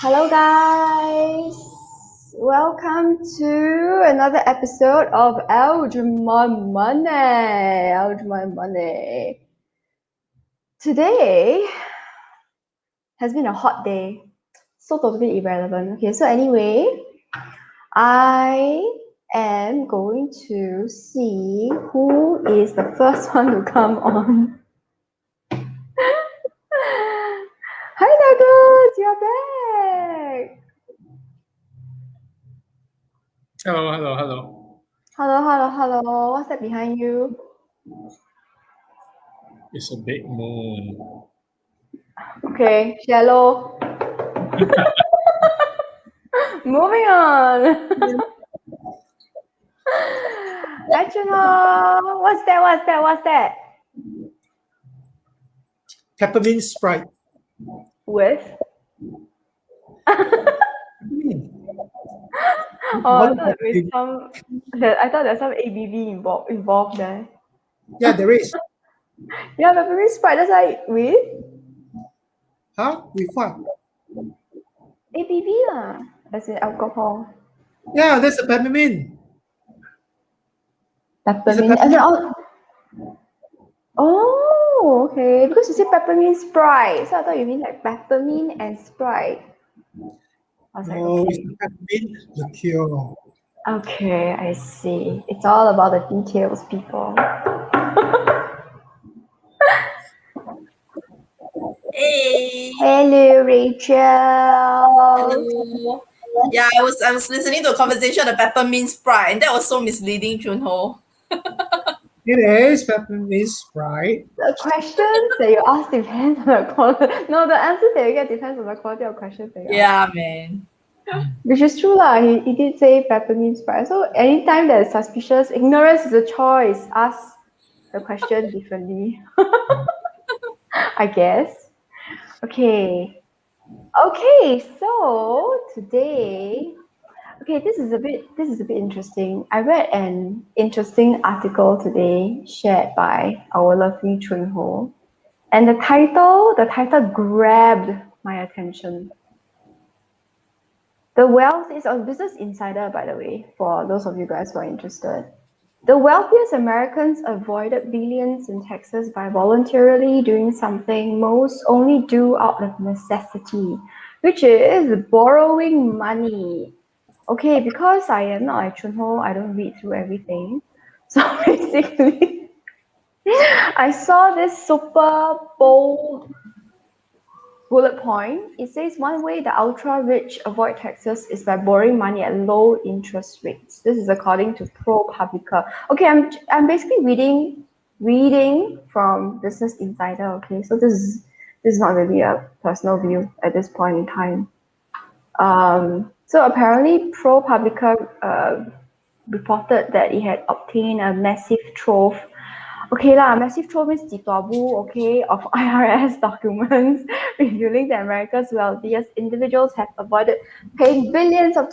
Hello, guys. Welcome to another episode of My Money. My Money. Today has been a hot day. So totally irrelevant. Okay, so anyway, I am going to see who is the first one to come on. Hi, Douglas. You're back. Hello. Hello. What's that behind you? It's a big moon. Okay, shallow. Moving on. Actually, what's that? Peppermint Sprite. With? One I thought there's some ABV involved there. Yeah, there is. Yeah, peppermint Sprite. That's like with Huh? With what? ABV lah, as in alcohol. Yeah, that's a peppermint. Peppermint. As in, oh, okay. Because you said peppermint Sprite, so I thought you mean like peppermint and Sprite. I was like, No, okay. it's a peppermint liqueur. Okay, I see. It's all about the details, people. Hey. Hello, Rachel. Hello. Yeah, I was listening to a conversation on the peppermint Sprite, and that was so misleading, Junho. It is peppermint Sprite. The questions that you ask depends on the quality. No, the answers that you get depends on the quality of questions that you ask. Yeah, man. Which is true lah. He did say peppermint Sprite. So anytime that is suspicious, ignorance is a choice. Ask the question differently. I guess. Okay, so today, this is a bit interesting. I read an interesting article today shared by our lovely Chunho, and the title grabbed my attention. The wealth is on Business Insider, by the way, for those of you guys who are interested. The wealthiest Americans avoided billions in taxes by voluntarily doing something most only do out of necessity, which is borrowing money. Okay, because I am not a Chunho, I don't read through everything. So basically, I saw this super bold bullet point. It says one way the ultra-rich avoid taxes is by borrowing money at low interest rates. This is according to ProPublica. Okay, I'm basically reading from Business Insider. Okay, so this is not really a personal view at this point in time. So apparently ProPublica reported that it had obtained a massive trove. Okay lah, massive trove means jitabu, okay, of IRS documents revealing that America's wealthiest individuals have avoided paying billions of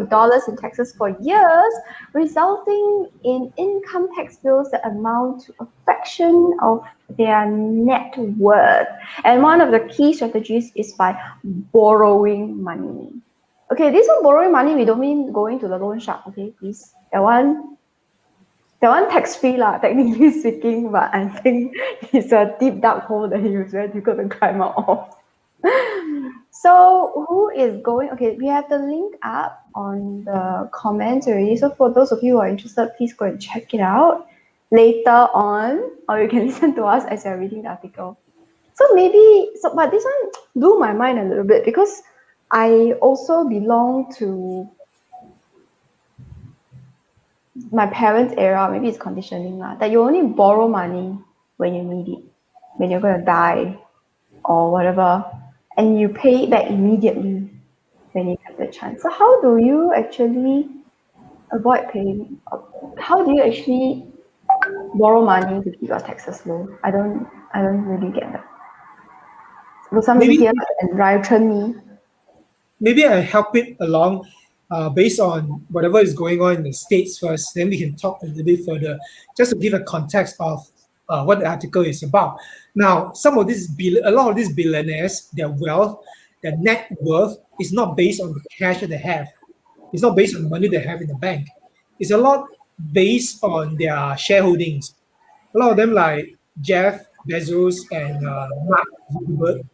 dollars in taxes for years, resulting in income tax bills that amount to a fraction of their net worth. And one of the key strategies is by borrowing money. Okay, this one borrowing money, we don't mean going to the loan shark, okay, please. That one tax-free lah, technically speaking, but I think it's a deep dark hole that it's very difficult to climb out of. So who is going? Okay, we have the link up on the comments already. So for those of you who are interested, please go and check it out later on, or you can listen to us as you're reading the article. So but this one blew my mind a little bit because I also belong to my parents' era. Maybe it's conditioning lah, that you only borrow money when you need it, when you're gonna die or whatever, and you pay it back immediately when you have the chance. So how do you actually avoid paying? How do you actually borrow money to keep your taxes low? I don't really get that. Will somebody here enlighten me? Maybe I help it along based on whatever is going on in the States first. Then we can talk a little bit further, just to give a context of what the article is about. Now, a lot of these billionaires, their wealth their net worth is not based on the cash that they have. It's not based on the money they have in the bank. It's a lot based on their shareholdings. A lot of them, like Jeff Bezos and Mark Zuckerberg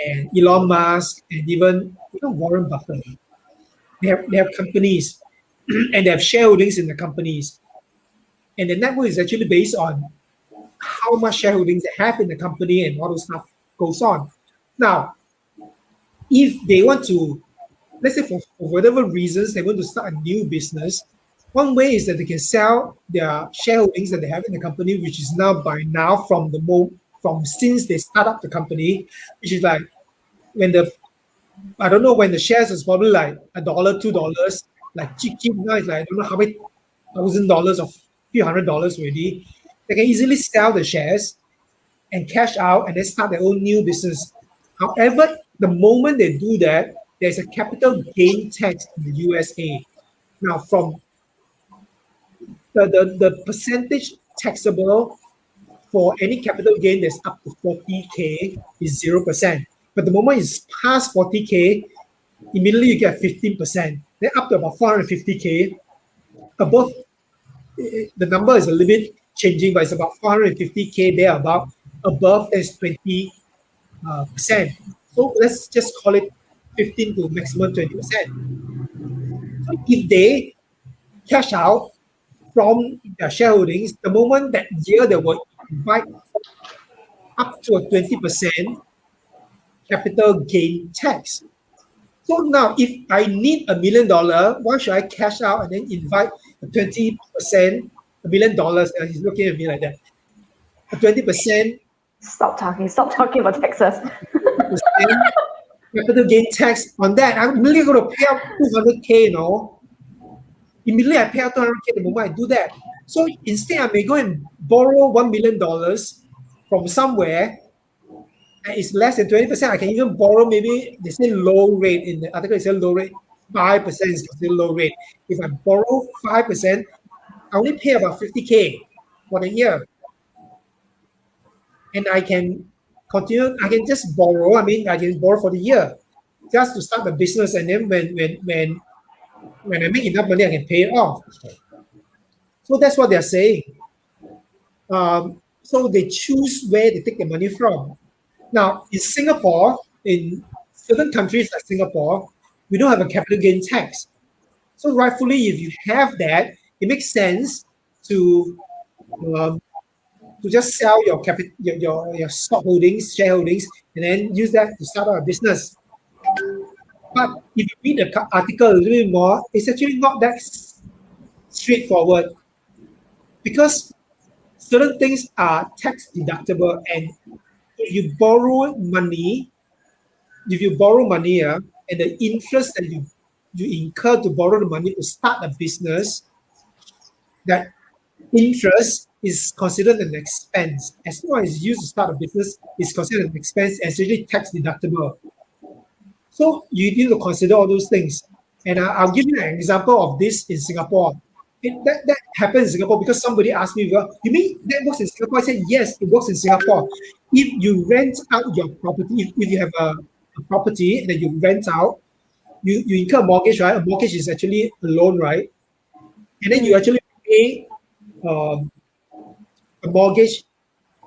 and Elon Musk and even Warren Buffett. They have companies and they have shareholdings in the companies. And the net worth is actually based on how much shareholdings they have in the company and all those stuff goes on. Now, if they want to, let's say for whatever reasons they want to start a new business, one way is that they can sell their shareholdings that they have in the company, which is now from since they start up the company, which is like when the shares is probably like $1, $2, like cheap now it's like I don't know how many $1,000 or few $100 already. They can easily sell the shares and cash out and then start their own new business. However, the moment they do that, there's a capital gain tax in the USA. Now, from the percentage taxable for any capital gain that's up to 40K is 0%. But the moment it's past 40K, immediately you get 15%. Then up to about 450K, above, the number is a little bit changing, but it's about 450K there above is 20%. So let's just call it 15 to maximum 20%. So if they cash out from their shareholdings, the moment that year they will invite up to a 20% capital gain tax. So now, if I need $1 million, why should I cash out and then invite a 20%, $1 million? And he's looking at me like that. A 20%. Stop talking about taxes. Capital gain tax on that. I'm immediately going to pay out 200K, Immediately I pay out 200K the moment I do that. So instead, I may go and borrow $1 million from somewhere. And it's less than 20%. I can even borrow, maybe they say low rate in the article. They say low rate, 5% is still low rate. If I borrow 5%, I only pay about 50K for the year. And I can continue. I can just borrow. I can borrow for the year just to start the business. And then when I make enough money, I can pay it off. So that's what they're saying. So they choose where they take the money from. Now, in Singapore, in certain countries like Singapore, we don't have a capital gain tax. So rightfully, if you have that, it makes sense to just sell your stock holdings, shareholdings, and then use that to start a business. But if you read the article a little bit more, it's actually not that straightforward because certain things are tax deductible, and if you borrow money, and the interest that you incur to borrow the money to start a business, that interest is considered an expense. As long as it's used to start a business, it's considered an expense and it's really tax deductible. So you need to consider all those things. And I'll give you an example of this in Singapore. That happens in Singapore because somebody asked me, well, you mean that works in Singapore? I said, yes, it works in Singapore. If you rent out your property, if you have a property and then you rent out, you incur a mortgage, right? A mortgage is actually a loan, right? And then you actually pay a mortgage,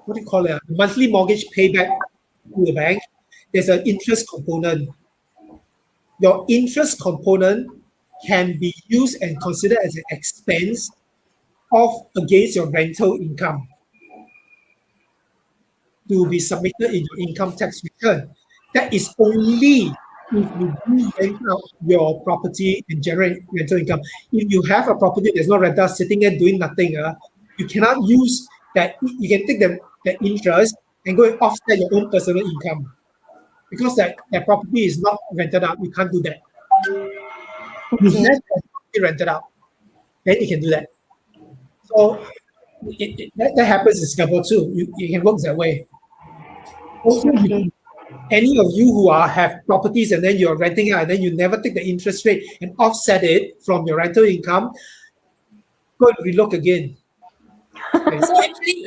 what do you call it? A monthly mortgage payback to the bank. There's an interest component. Your interest component can be used and considered as an expense against your rental income to be submitted in your income tax return. That is only if you do rent out your property and generate rental income. If you have a property that's not rented out, sitting there doing nothing, you cannot use that. You can take the interest and go and offset your own personal income because that property is not rented out. You can't do that. You have the property rented out, then you can do that. So that happens in Singapore too. You can work that way. Also, any of you who have properties and then you're renting out and then you never take the interest rate and offset it from your rental income, go and relook again. Okay. So actually,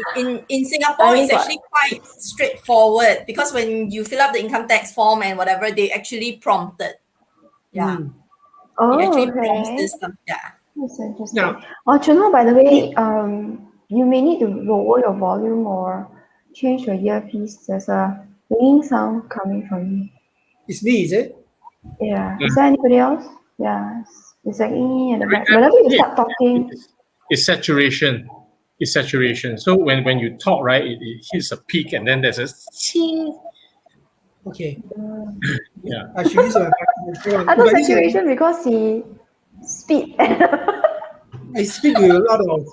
in Singapore, I it's got actually quite straightforward because when you fill up the income tax form and whatever, they actually prompted. Yeah, Hmm. it Oh, actually prompts okay. this. Yeah. That's interesting. Now, Oh, Junho, by the way, you may need to lower your volume or change your earpiece. There's a ringing sound coming from you. it's me, is it? Yeah. Is there anybody else? Yeah. It's like at the back. Whenever you It- start talking, it's saturation. It's saturation. So when you talk, right, it hits a peak and then there's a ching. Okay. Yeah. I should use a microphone. I If thought I use a, saturation because he speak. I speak with a lot of,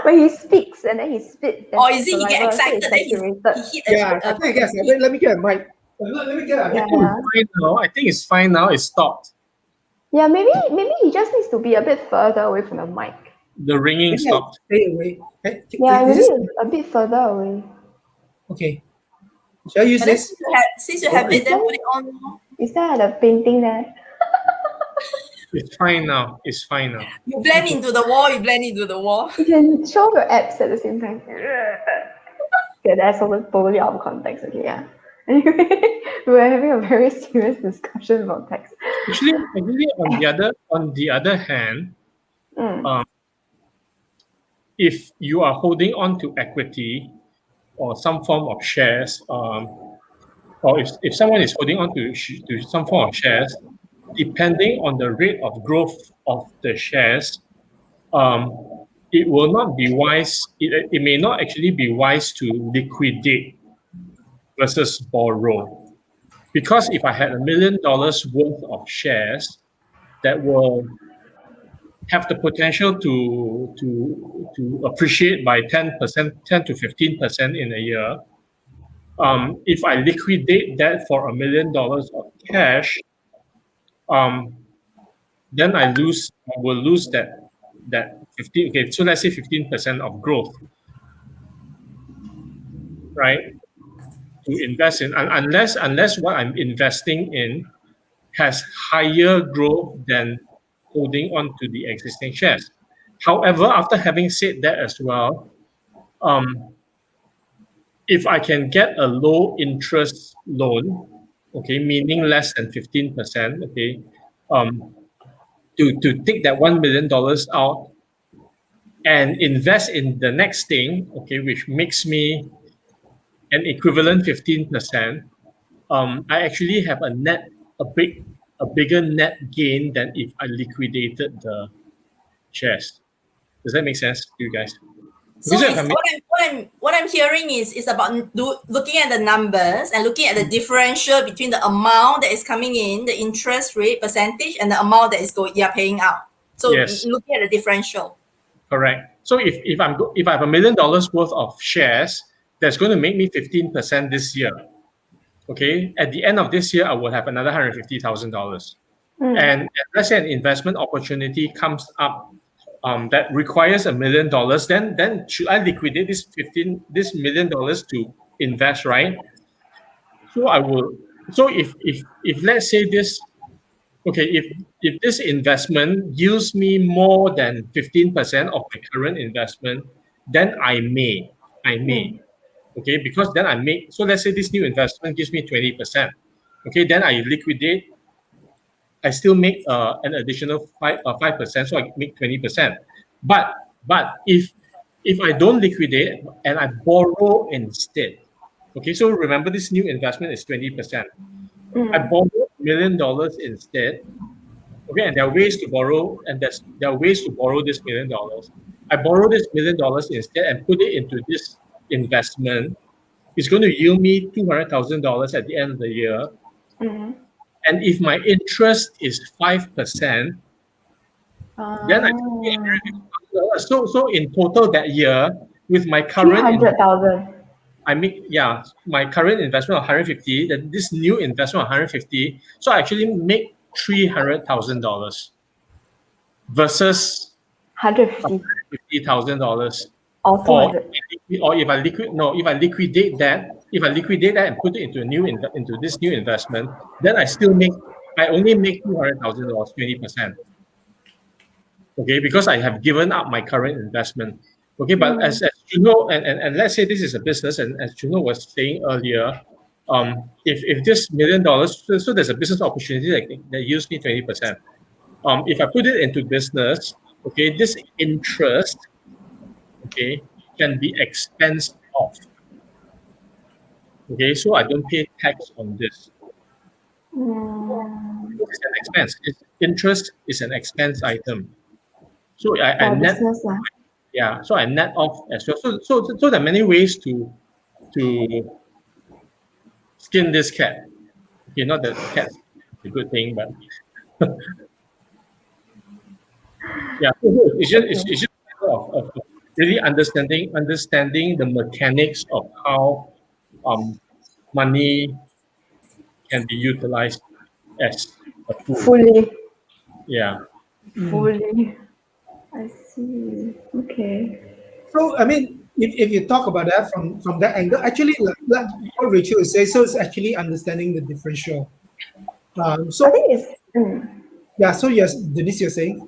When he speaks and then he spit, Or there's is it he get saliva, so excited it's that saturated. he hit yeah, I a think I guess. Let me get a mic. Let me get a Yeah. headphone. Fine now. I think it's fine now. It stopped. Yeah, maybe he just needs to be a bit further away from the mic. The ringing Maybe I stopped. stay away. Okay. Yeah, Is maybe this a bit further away. okay? Shall I use And then this? since you have it, then put it on. Is there a painting there? It's fine now. It's fine now. You blend into the wall. You blend into the wall. You can show your apps at the same time. Okay, that's totally out of context. Okay, yeah. Anyway, we were having a very serious discussion about tax. Actually, on the other hand, Mm. if you are holding on to equity or some form of shares, or if someone is holding on to some form of shares, depending on the rate of growth of the shares, it will not be wise. It may not actually be wise to liquidate versus borrow, because if I had $1 million worth of shares that will have the potential to appreciate by 10%, 10 to 15% in a year. If I liquidate that for $1 million of cash, then I will lose that 15. Okay, so let's say 15% of growth, right? To invest in, unless what I'm investing in has higher growth than holding on to the existing shares. However, after having said that as well, if I can get a low interest loan, okay, meaning less than 15%, okay, to take that $1 million out and invest in the next thing, okay, which makes me an equivalent 15%, I actually have a bigger net gain than if I liquidated the shares. Does that make sense to you guys? So Because if it's I make, what I'm hearing is about looking at the numbers and looking at the differential between the amount that is coming in, the interest rate percentage, and the amount that is you're paying out. So yes, looking at the differential. correct. So if I have $1 million worth of shares, that's going to make me 15% this year. Okay, at the end of this year, I will have another $150,000. And let's say an investment opportunity comes up that requires $1 million, then should I liquidate this $1 million to invest, right? So I will. So if let's say this, okay, if this investment yields me more than 15% of my current investment, then I may, okay, because then I make. So let's say this new investment gives me 20%, okay, then I liquidate. I still make an additional 5%, so I make 20%. But if I don't liquidate and I borrow instead, okay. So remember, this new investment is 20%. I borrow $1 million instead. Okay, and there are ways to borrow, and there are ways to borrow this $1 million. I borrow this $1 million instead and put it into this investment. It's going to yield me $200,000 at the end of the year. And if my interest is 5%, then I still get $150,000. So in total that year, with my current 300,000. my current investment of 150, then this new investment of 150, so I actually make $300,000 versus 150 $50,000. or Or 200. if I liquidate that and put it into this new investment, then I only make $200,000, 20%. Okay, because I have given up my current investment. Okay, but as you know, and let's say this is a business, and as Juno was saying earlier, if this $1 million, so there's a business opportunity that yields me 20%. If I put it into business, okay, this interest, okay, can be expensed off. Okay, so I don't pay tax on this. It's an expense. Interest is an expense item. So I For net, business. yeah. So I net off as well. So there are many ways to skin this cat. Okay, not that cat's a good thing, but yeah. It's just a matter of really understanding the mechanics of how money can be utilized as a tool. Fully. Yeah. Fully. I see. Okay. So I mean, if you talk about that from that angle, actually, like what Rachel is saying, so it's actually understanding the differential. I So think it's yeah, so yes, Denise, you're saying.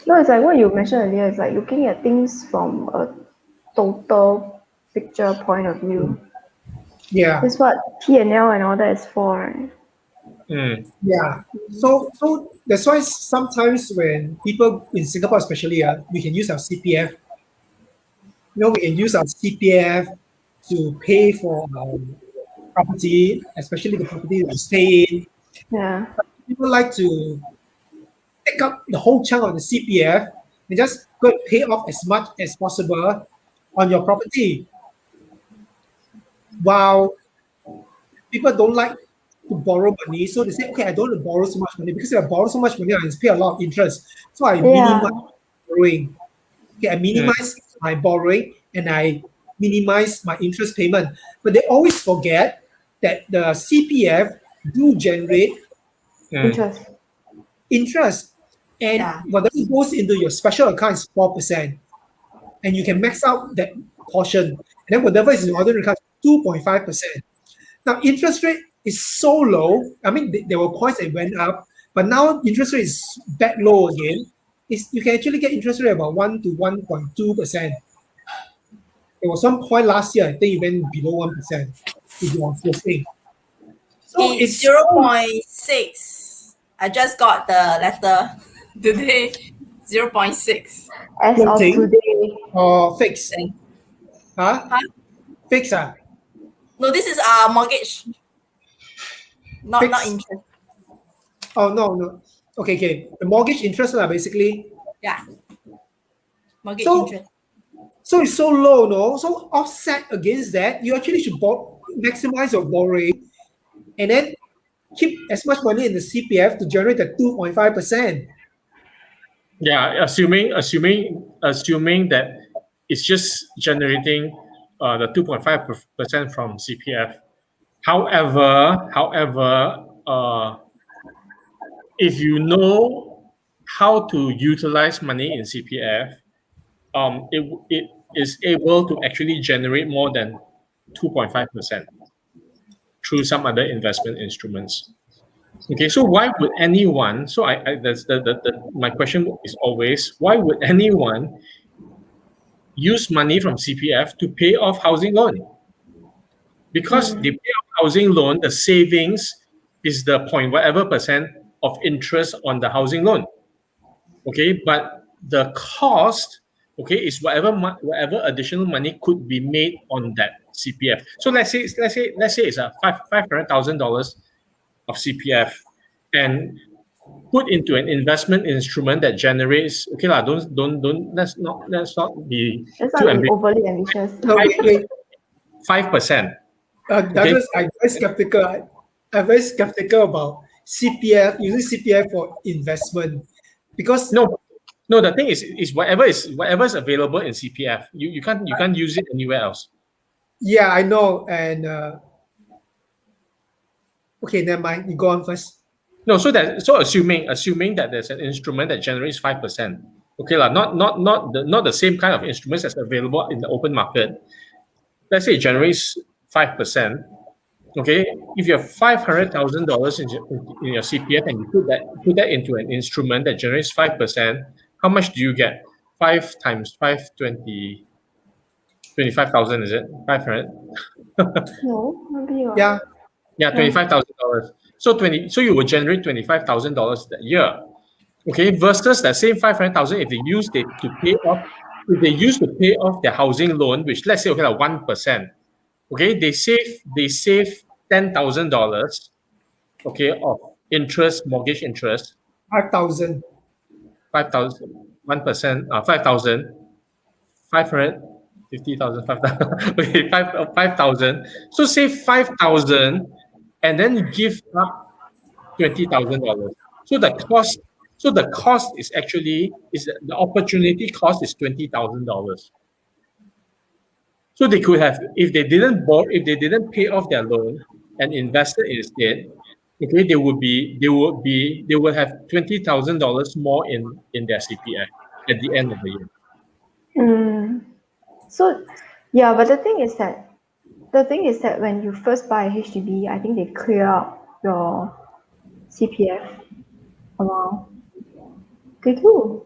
no, it's like what you mentioned earlier. It's like looking at things from a total picture point of view. Yeah, It's what P&L and all that is for. Right? yeah. So that's why sometimes when people in Singapore, especially, we can use our CPF. We can use our CPF to pay for our property, especially the property we stay in. Yeah. People like to take up the whole chunk of the CPF and just go and pay off as much as possible on your property. While people don't like to borrow money, so they say, okay, I don't want to borrow so much money because if I borrow so much money, I pay a lot of interest. So I minimize borrowing. Okay, I minimize my borrowing and I minimize my interest payment. But they always forget that the CPF do generate interest. And whatever goes into your special account is 4%. And you can max out that portion. And then whatever is in your ordinary account is 2.5%. Now, interest rate is so low. I mean, there were points that went up, but now interest rate is back low again. You can actually get interest rate about 1 to 1.2%. There was some point last year, I think it went below 1% if you are floating. So it's 0.6. I just got the letter today. 0.6. As of today. Or fixed? Huh? Fixed? No, this is mortgage. Not interest. Oh, no. Okay. The mortgage interest basically. Yeah. Mortgage interest. So it's so low, no? So offset against that, you actually should maximize your borrowing and then keep as much money in the CPF to generate the 2.5%. Yeah, assuming that it's just generating the 2.5% from CPF. However, if you know how to utilize money in CPF, it is able to actually generate more than 2.5% through some other investment instruments. Okay, so why would anyone? So that's my question is always, why would anyone use money from CPF to pay off housing loan? Because the pay off housing loan, the savings is the whatever percent of interest on the housing loan. Okay, but the cost, okay, is whatever additional money could be made on that CPF. So let's say it's a $500,000 of CPF and put into an investment instrument that generates, okay lah, let's not be too overly ambitious. 5%. Douglas, I'm very skeptical about CPF, using CPF for investment, because no, the thing is whatever is available in CPF, you can't use it anywhere else. Yeah, I know, and okay, never mind. You go on first. No, so assuming that there's an instrument that generates 5%, okay lah, not the same kind of instruments that's available in the open market. Let's say it generates 5%. Okay, if you have $500,000 in your CPF and you put that into an instrument that generates 5%, how much do you get? 5 times 5, 20, 25,000, is it? 500? No, maybe. Yeah. Yeah, $25,000. So you will generate $25,000 that year. Okay, versus that same 500,000 if they use it to pay off, if they use to pay off their housing loan, which let's say okay, like 1%. Okay, they save $10,000, okay, of interest, mortgage interest, 5,000. 5,000, 1%, 5,000, 550,000, 5,000, okay, 5,000. So save 5,000 and then you give up $20,000. So the cost is actually the opportunity cost is $20,000. So they could have, if they didn't borrow, if they didn't pay off their loan and invested instead, okay, they will have $20,000 more in their CPF at the end of the year. So, yeah, but the thing is that when you first buy a HDB, I think they clear up your CPF amount. They do.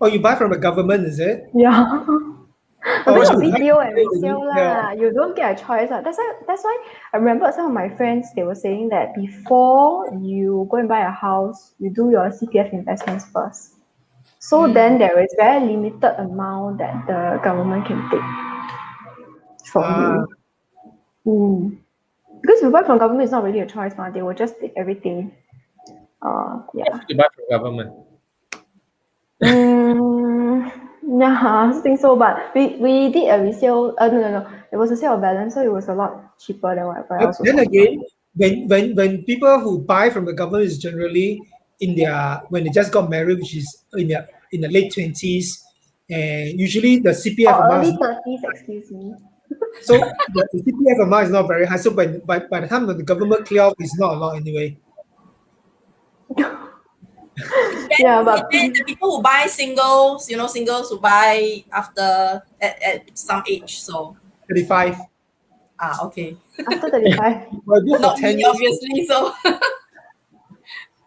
Oh, you buy from the government, is it? Yeah. The Oh, thing so of you have BTO to and pay the resale yeah. lah, you don't get a choice lah. That's why I remember some of my friends, they were saying that before you go and buy a house, you do your CPF investments first. So then there is very limited amount that the government can take from you. Because if you buy from government, it's not really a choice, man. They will just take everything. Yeah. To buy from government. Yeah, I think so. But we did a resale. No. It was a sale of balance, so it was a lot cheaper than whatever But else was then offered. again, when people who buy from the government is generally in their when they just got married, which is in the late 20s, and usually the CPF Or amount early is not, 30s, excuse me. so the CPF amount is not very high. So by the time that the government clear off, it's not a lot anyway. Yeah, but Then the people who buy singles, singles who buy after at some age. So 35. okay. after 35, Well, go for Not 10 me, years. obviously. So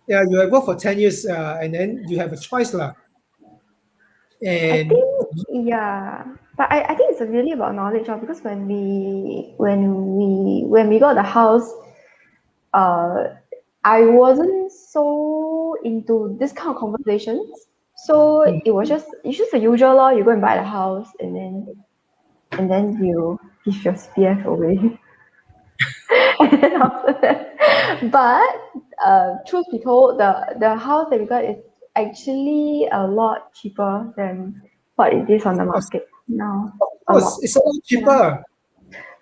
Yeah, you have worked for 10 years, and then you have a choice lah. I And think, yeah. But I think it's really about knowledge, because when we got the house, I wasn't so into this kind of conversations. So it's just the usual law. You go and buy the house, and then you give your CPF away. And then after that, but truth be told, the house that we got is actually a lot cheaper than what it is on the market now. of A course, lot. it's a lot cheaper.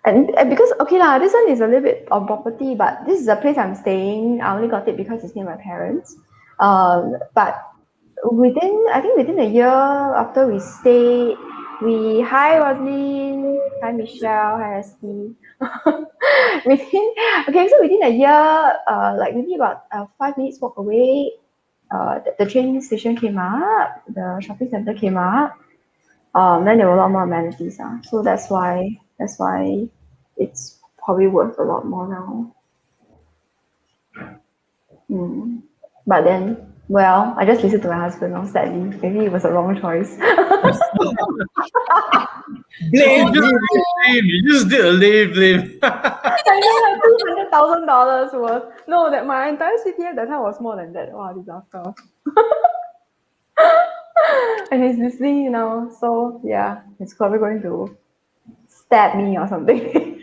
And because okay lah, this one is a little bit of property, but this is the place I'm staying. I only got it because it's near my parents. But within a year after we stayed, hi Roslyn, hi Michelle, hi Esty. Within a year, like maybe about 5 minutes walk away, the train station came up, the shopping center came up. Then there were a lot more amenities. So that's why it's probably worth a lot more now. But then, well, I just listened to my husband now, sadly. Maybe it was a wrong choice. Blame you. You just did a blame. I know like $200,000 worth. No, that my entire CPF that time was more than that. Wow, disaster. And he's listening, so yeah, he's probably going to stab me or something.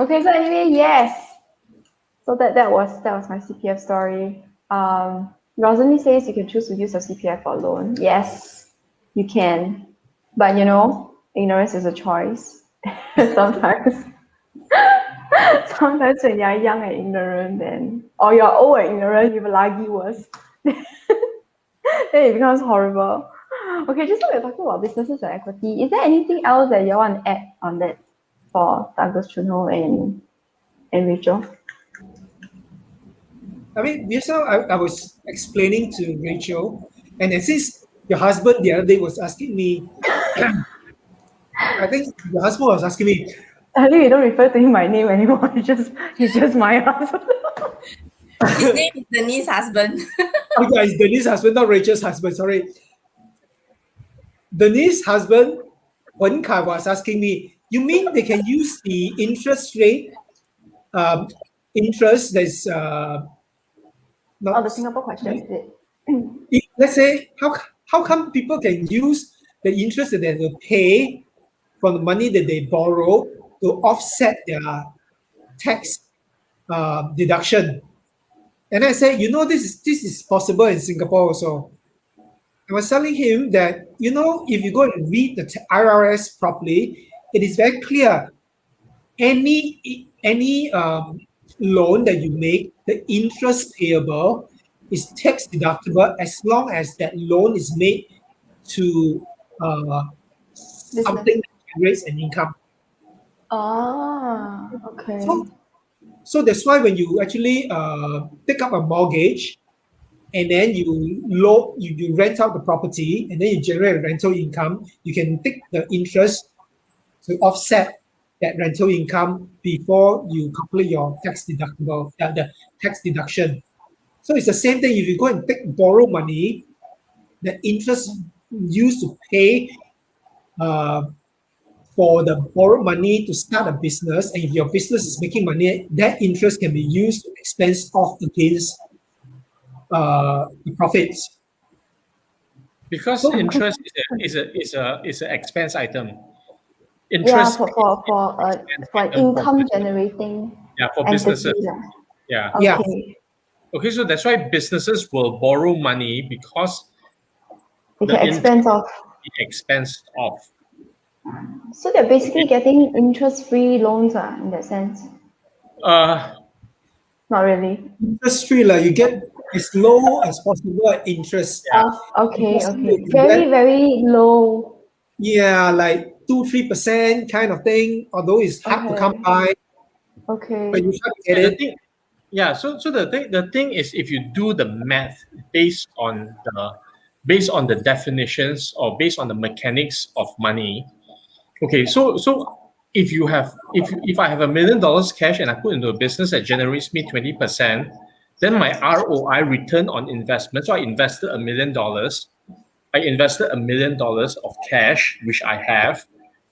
Okay, so anyway, yes. So that was my CPF story. Rosalie says you can choose to use your CPF for a loan. Yes, you can. But ignorance is a choice. Sometimes. Sometimes when you're young and ignorant, or you're old and ignorant, you will argue worse. Then it becomes horrible. Okay, just so we're talking about businesses and equity, is there anything else that you want to add on that for Douglas, Chunho, and Rachel? I mean, just now I was explaining to Rachel, and then since your husband the other day was asking me, I think your husband was asking me, I think we don't refer to him by name anymore. He's just my husband. his name is Denise's husband. Oh, guys, Denise's husband, not Rachel's husband. Sorry, Denise's husband. Wen Kai was asking me. You mean they can use the interest rate, um, interest that's not. Oh, the Singapore question is it? Let's say how come people can use the interest that they will pay from the money that they borrow to offset their tax deduction? And I said, this is possible in Singapore also. I was telling him that if you go and read the IRS properly, it is very clear. Any loan that you make, the interest payable is tax deductible as long as that loan is made to something that generates an income. Ah, okay. So that's why when you actually take up a mortgage and then you rent out the property and then you generate a rental income, you can take the interest to offset that rental income before you calculate your tax deductible, the tax deduction. So it's the same thing. If you go and borrow money, the interest used to pay for the borrowed money to start a business, and if your business is making money, that interest can be used to expense off against the profits. Because interest is an expense item. Yeah, Interest for income generating for entity businesses. lah. Yeah. Yeah. Okay, so that's why businesses will borrow money because They can expense off. the expense of. So they're basically getting interest-free loans in that sense. Not really. Interest free, you get as low as possible interest. Okay. You Very, get- very low. Yeah, like 2-3% kind of thing. Although it's hard to come by, Okay. but you try to get the it. thing, so the thing is, if you do the math based on the definitions or based on the mechanics of money, okay, so if I have $1 million cash and I put into a business that generates me 20%, then my ROI, return on investment. So I invested $1 million. I invested $1 million of cash, which I have,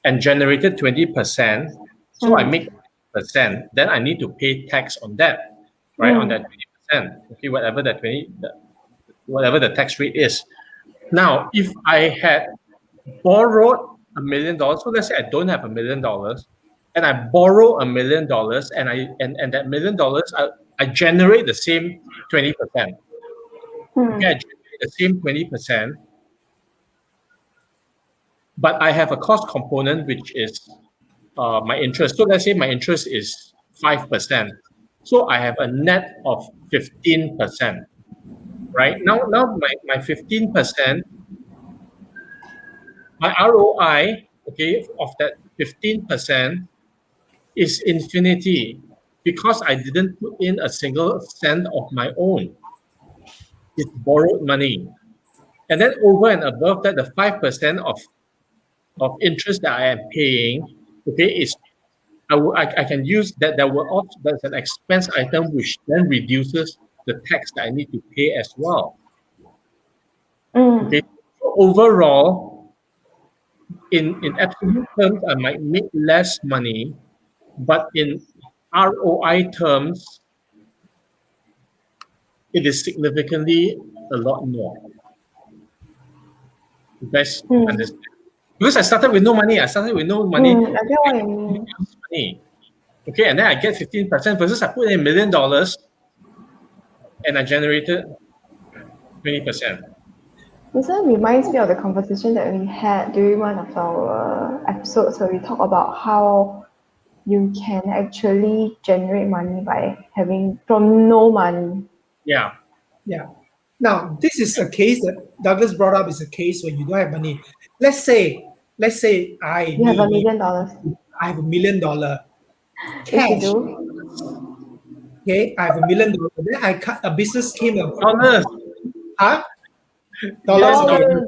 and generated 20%. So I make 20%. Then I need to pay tax on that, right? On that 20%. Okay, whatever the tax rate is. Now, if I had borrowed $1 million, so let's say I don't have $1 million, and I borrow $1 million, and that $1 million I generate the same 20%. Okay, I generate the same 20%, but I have a cost component which is my interest. So let's say my interest is 5%. So I have a net of 15%. Right? Now my 15%, my ROI, okay, of that 15% is infinity because I didn't put in a single cent of my own. It's borrowed money. And then over and above that, the 5% of interest that I am paying, okay, is I can use that. That's an expense item which then reduces the tax that I need to pay as well. Okay, so overall, in absolute terms, I might make less money, but in ROI terms, it is significantly a lot more. You guys understand? Because I started with no money. I get what you mean. Money. Okay, and then I get 15% versus I put in $1 million and I generated 20%. This one reminds me of the conversation that we had during one of our episodes where we talk about how you can actually generate money by having from no money. Yeah. Now, this is a case that Douglas brought up. Is a case when you don't have money. Let's say You have $1 million. I have $1 million If you cash. do. Okay, I have $1 million. Then a business came up. Dollars. Huh? Dollars.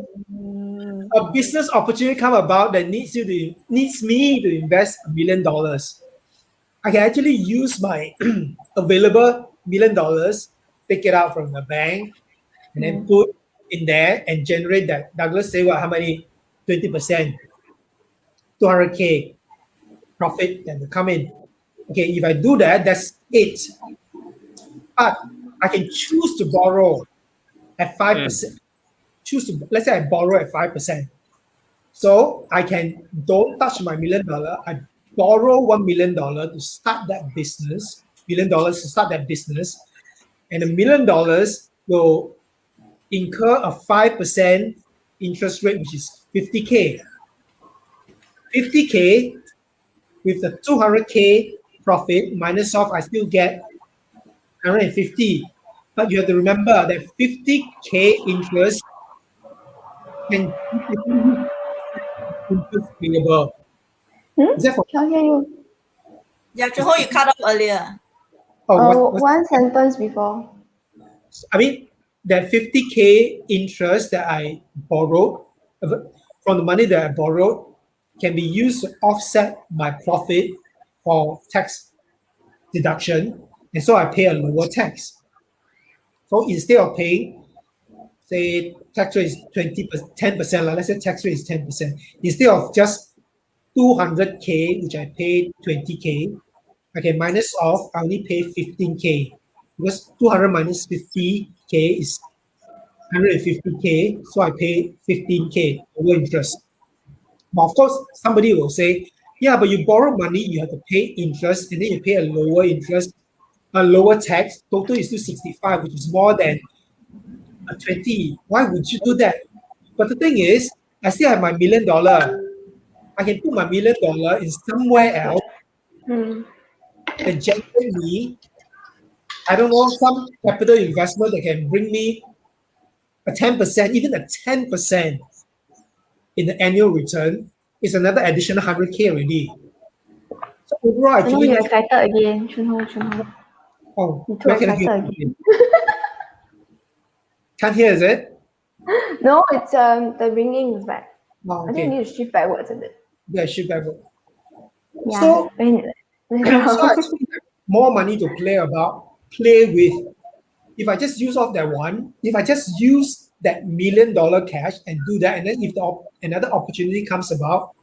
A business opportunity come about that needs me to invest $1 million. I can actually use my available $1 million, take it out from the bank, and then put in there and generate that. Douglas say what? How many? 20%, 200K profit that will come in. Okay, if I do that, that's it. But I can choose to borrow at 5%. Choose to, let's say I borrow at 5%. So I can don't touch my $1 million. I borrow $1 million to start that business, $1 million to start that business, and $1 million will incur a 5% interest rate, which is 50K. 50K with the 200K profit minus off, I still get 150. But you have to remember that 50K interest can interest payable. Is that for Can't hear you. Yeah, Johor, you cut off earlier. One sentence before. I mean, that 50K interest that I borrowed from the money that I borrowed can be used to offset my profit for tax deduction, and so I pay a lower tax. So instead of paying, say, tax rate is 10%, let's say tax rate is 10%. Instead of just 200K, which I paid 20K, I can minus off, I only pay 15K. Because 200 minus 50K is 150K, so I pay 15K over interest. But of course, somebody will say, yeah, but you borrow money, you have to pay interest, and then you pay a lower interest, a lower tax. Total is still 65, which is more than a 20. Why would you do that? But the thing is, I still have my $1 million. I can put my $1 million in somewhere else that generate me, I don't know, some capital investment that can bring me a 10%, even a 10% in the annual return is another additional 100K already. So overall, actually, you're excited again, Chunho. oh, You're too where can I excited hear? again. Can't hear, is it? No, it's the ringing is back. Oh, I think you okay. need to shift backwards a bit. Yeah, should back. Yeah. So, so I actually have more money to play with. If I just use off that one, if I just use that $1 million cash and do that, and then if another opportunity comes about,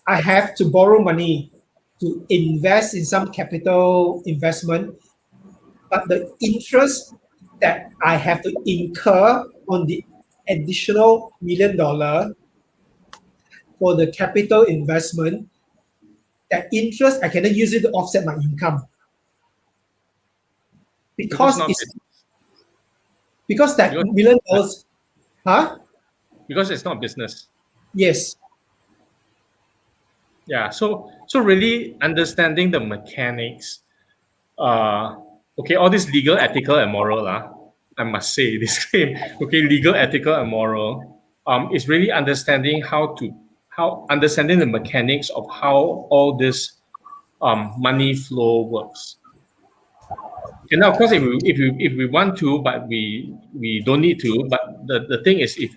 I have to borrow money to invest in some capital investment, but the interest that I have to incur on the additional $1 million for the capital investment, that interest I cannot use it to offset my income because that $1 million, huh? Because it's not business. Yes. Yeah. So really understanding the mechanics. Okay, all this legal, ethical, and moral. I must say this claim. Okay, legal, ethical, and moral. Is really understanding understanding the mechanics of how all this money flow works. And now, of course, if we want to, but we don't need to. But the thing is, if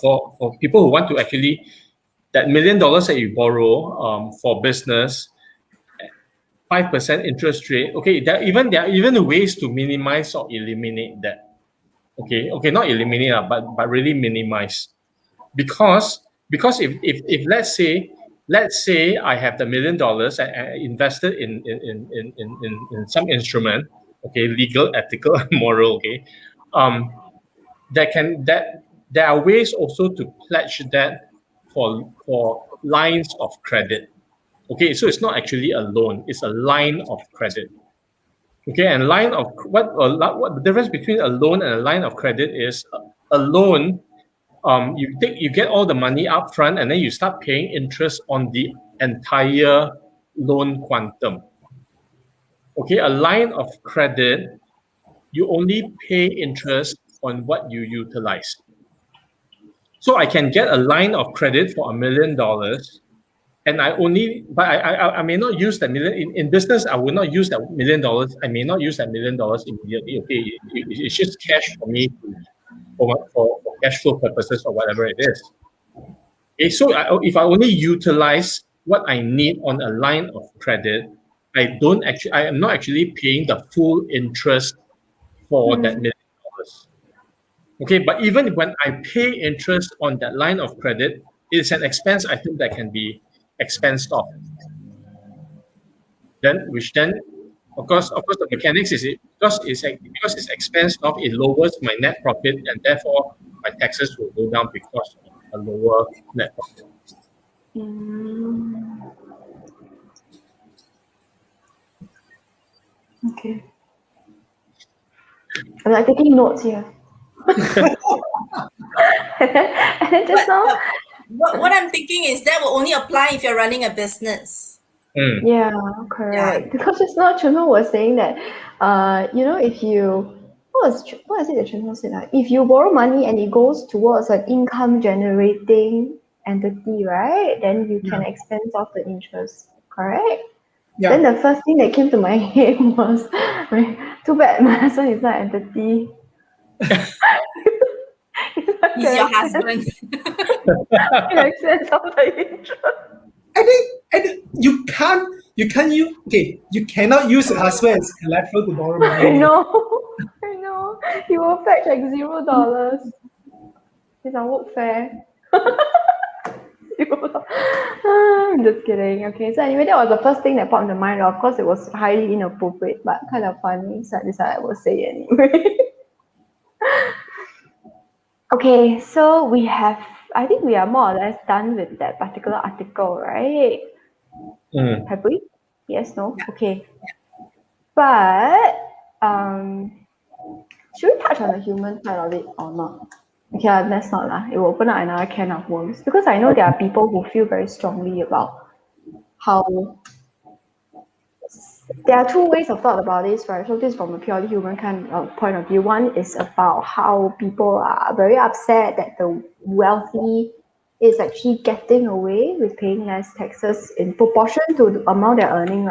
for people who want to actually, that $1 million that you borrow for business, 5% interest rate. Okay, there are even ways to minimize or eliminate that. Okay, not eliminate, but really minimize, because if let's say I have the $1 million I invested in some instrument, okay, legal, ethical, and moral, okay, there are ways also to pledge that for lines of credit. Okay, so it's not actually a loan; it's a line of credit. Okay, and line of what the difference between a loan and a line of credit is a loan. You get all the money up front, and then you start paying interest on the entire loan quantum. Okay, a line of credit, you only pay interest on what you utilize. So I can get a line of credit for $1 million, and I may not use that million in business. I will not use that $1 million. I may not use that $1 million immediately. Okay, it's just cash for me for cash flow purposes or whatever it is. Okay, so if I only utilize what I need on a line of credit, I am not actually paying the full interest for that $1 million. Okay, but even when I pay interest on that line of credit, it's an expense item that can be expensed off. Then, of course, the mechanics is because it's expensed off, it lowers my net profit, and therefore my taxes will go down because of a lower net profit. Okay. I'm like taking notes here. And then just now, What I'm thinking is that will only apply if you're running a business. yeah, correct. Because just now Chunho was saying that, if you, what is it that Chunho said? If you borrow money and it goes towards an income generating entity, right? Then you can expense off the interest, correct? Yeah. Then the first thing that came to my head was, too bad my husband is not an entity. He's your husband. Expense off the interest. I think you cannot use a husband as collateral to borrow money. I know. He will fetch like $0. It's on work fair. I'm just kidding. Okay, so anyway, that was the first thing that popped in the mind. Of course, it was highly inappropriate, but kind of funny. So I decided I will say it anyway. Okay, so I think we are more or less done with that particular article, right? Have we? Yes, no? Okay. But should we touch on the human side of it or not? Okay, let's not lah. It will open up another can of worms, because I know there are people who feel very strongly about how there are two ways of thought about this, right? So this is from a purely human kind of point of view. One is about how people are very upset that the wealthy is actually getting away with paying less taxes in proportion to the amount they're earning,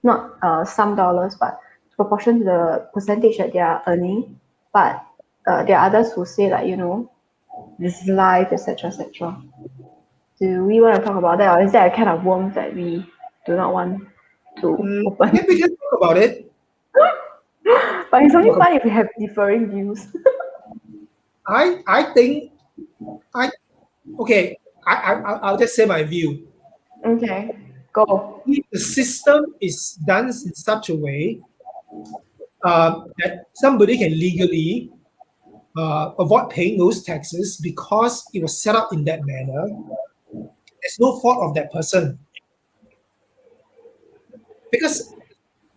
not some dollars, but proportion to the percentage that they are earning. But there are others who say this is life, etc., etc. Do we want to talk about that, or is that a kind of worm that we do not want to open? Maybe we can talk about it. But it's only fun if we have differing views. I'll just say my view. Okay, go. If the system is done in such a way that somebody can legally avoid paying those taxes because it was set up in that manner, there's no fault of that person. Because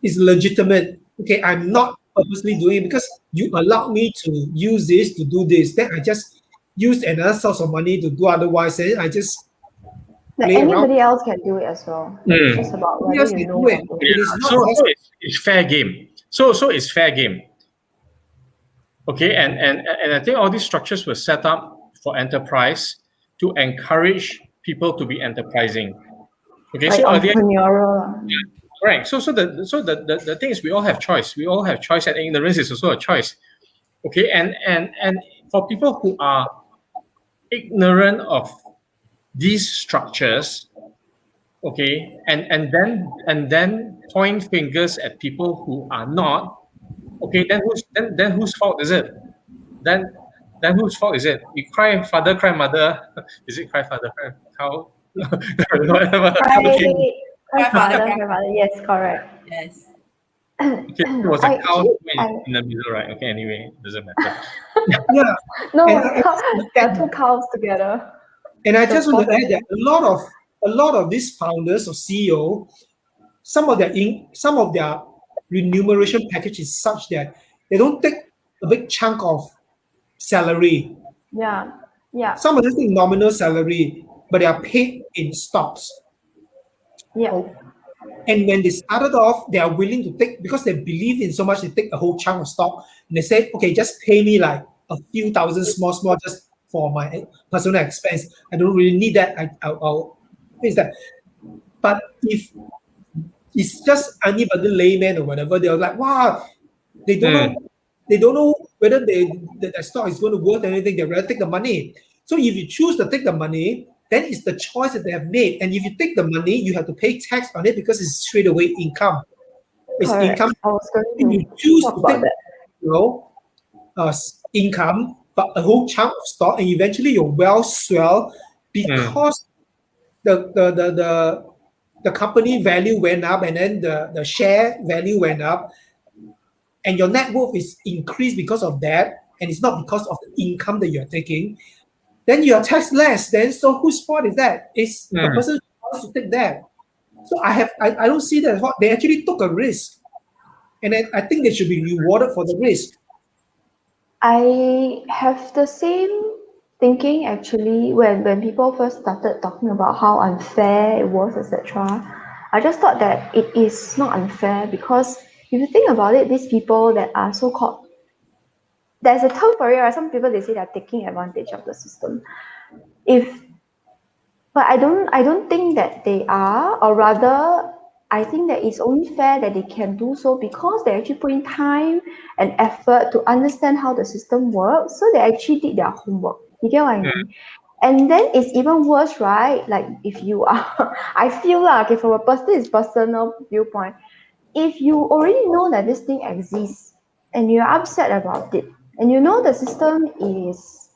it's legitimate. Okay, I'm not purposely doing it because you allowed me to use this to do this. Then I just use another source of money to do otherwise. And I just anybody else can do it as well. It's just about whether you know it. So it's fair game. So it's fair game. Okay, and I think all these structures were set up for enterprise to encourage people to be enterprising. Okay, like so entrepreneurial. Right. So the thing is, we all have choice. We all have choice, and ignorance is also a choice. Okay, and for people who are ignorant of these structures, okay, and then point fingers at people who are not, okay, then whose fault is it? Then whose fault is it? You cry father, cry mother. Is it cry father, cry cow? Cry father. Yes, correct. Yes. Okay, it was a cow in the middle, right? Okay, anyway, it doesn't matter. Yeah. No, there are two cows together. And I just want to add that a lot of these founders or CEO, some of their remuneration package is such that they don't take a big chunk of salary. Yeah. Some of them take nominal salary, but they are paid in stocks. Yeah. And when they started off, they are willing to take, because they believe in so much, they take a whole chunk of stock. And they say, okay, just pay me like a few thousand small, just for my personal expense. I don't really need that. I'll fix that. But if it's just anybody layman or whatever, they're like, wow, they don't know whether the stock is going to worth anything. They rather take the money. So if you choose to take the money, then it's the choice that they have made. And if you take the money, you have to pay tax on it because it's straight away income. It's Correct. income. I was going If to you choose talk to about take, that. income, but a whole chunk of stock, and eventually your wealth swell because the company value went up, and then the share value went up, and your net worth is increased because of that, and it's not because of the income that you're taking, then you're taxed less. Then so whose fault is that? It's the person who wants to take that. So I don't see that they actually took a risk, and then I think they should be rewarded for the risk. I have the same thinking actually when people first started talking about how unfair it was, etc. I just thought that it is not unfair because if you think about it, these people that are so-called, there's a term for it, right? Some people they say they're taking advantage of the system. But I don't think that they are, or rather I think that it's only fair that they can do so because they actually put in time and effort to understand how the system works. So they actually did their homework. You get what I mean? And then it's even worse, right? Like if you are, I feel like, okay, from a personal viewpoint, if you already know that this thing exists and you're upset about it, and you know the system is,